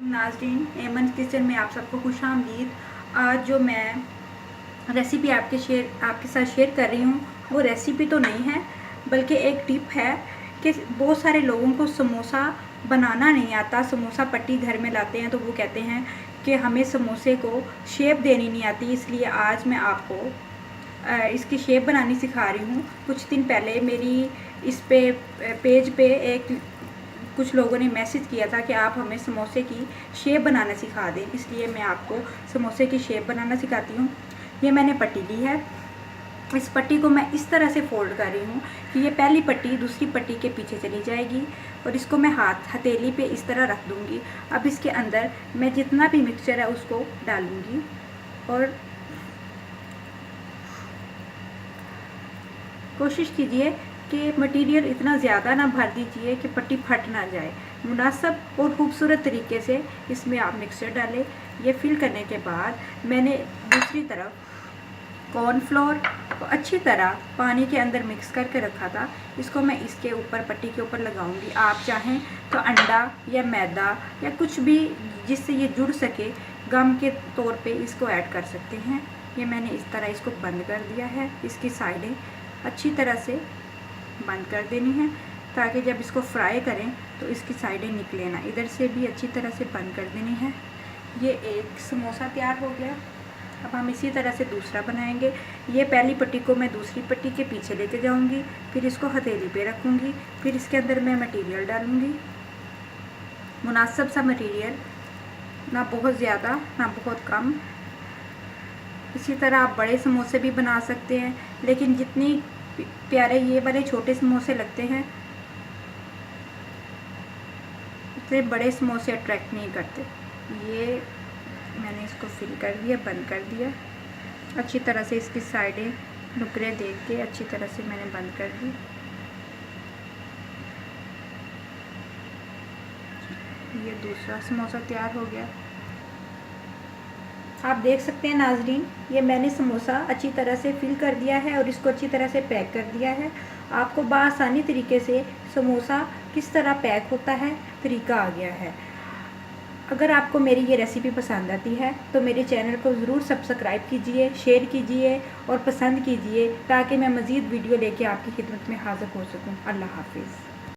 नाज़रीन, एमन किचन में आप सबको खुशामदीद। आज जो मैं रेसिपी आपके साथ शेयर कर रही हूँ वो रेसिपी तो नहीं है, बल्कि एक टिप है कि बहुत सारे लोगों को समोसा बनाना नहीं आता। समोसा पट्टी घर में लाते हैं तो वो कहते हैं कि हमें समोसे को शेप देनी नहीं आती, इसलिए आज मैं आपको इसकी शेप बनानी सिखा रही हूँ। कुछ दिन पहले मेरी इस पेज पे कुछ लोगों ने मैसेज किया था कि आप हमें समोसे की शेप बनाना सिखा दें, इसलिए मैं आपको समोसे की शेप बनाना सिखाती हूँ। ये मैंने पट्टी ली है। इस पट्टी को मैं इस तरह से फोल्ड कर रही हूँ कि ये पहली पट्टी दूसरी पट्टी के पीछे चली जाएगी और इसको मैं हथेली पे इस तरह रख दूँगी। अब इसके अंदर मैं जितना भी मिक्सचर है उसको डालूँगी और कोशिश कीजिए कि मटेरियल इतना ज़्यादा ना भर दीजिए कि पट्टी फट ना जाए। मुनासिब और ख़ूबसूरत तरीके से इसमें आप मिक्सचर डालें। ये फिल करने के बाद मैंने दूसरी तरफ कॉर्नफ्लोर को अच्छी तरह पानी के अंदर मिक्स करके रखा था। इसको मैं इसके ऊपर पट्टी के ऊपर लगाऊंगी। आप चाहें तो अंडा या मैदा या कुछ भी जिससे ये जुड़ सके गम के तौर पे इसको ऐड कर सकते हैं। ये मैंने इस तरह इसको बंद कर दिया है। इसकी साइडें अच्छी तरह से बंद कर देनी है ताकि जब इसको फ्राई करें तो इसकी साइडें निकले ना। इधर से भी अच्छी तरह से बंद कर देनी है। ये एक समोसा तैयार हो गया। अब हम इसी तरह से दूसरा बनाएंगे। ये पहली पट्टी को मैं दूसरी पट्टी के पीछे लेके जाऊंगी, फिर इसको हथेली पे रखूंगी, फिर इसके अंदर मैं मटेरियल डालूंगी। मुनासिब सा मटेरियल, ना बहुत ज़्यादा ना बहुत कम। इसी तरह आप बड़े समोसे भी बना सकते हैं, लेकिन जितनी प्यारे ये वाले छोटे समोसे लगते हैं उतने बड़े समोसे अट्रैक्ट नहीं करते। ये मैंने इसको फिल कर दिया, बंद कर दिया। अच्छी तरह से इसकी साइडें नुकरे देख के अच्छी तरह से मैंने बंद कर दी। ये दूसरा समोसा तैयार हो गया। आप देख सकते हैं नाजरीन, ये मैंने समोसा अच्छी तरह से फिल कर दिया है और इसको अच्छी तरह से पैक कर दिया है। आपको बआसानी तरीके से समोसा किस तरह पैक होता है तरीका आ गया है। अगर आपको मेरी ये रेसिपी पसंद आती है तो मेरे चैनल को ज़रूर सब्सक्राइब कीजिए, शेयर कीजिए और पसंद कीजिए ताकि मैं मज़ीद वीडियो लेके आपकी खिदमत में हाज़िर हो सकूं। अल्लाह हाफिज़।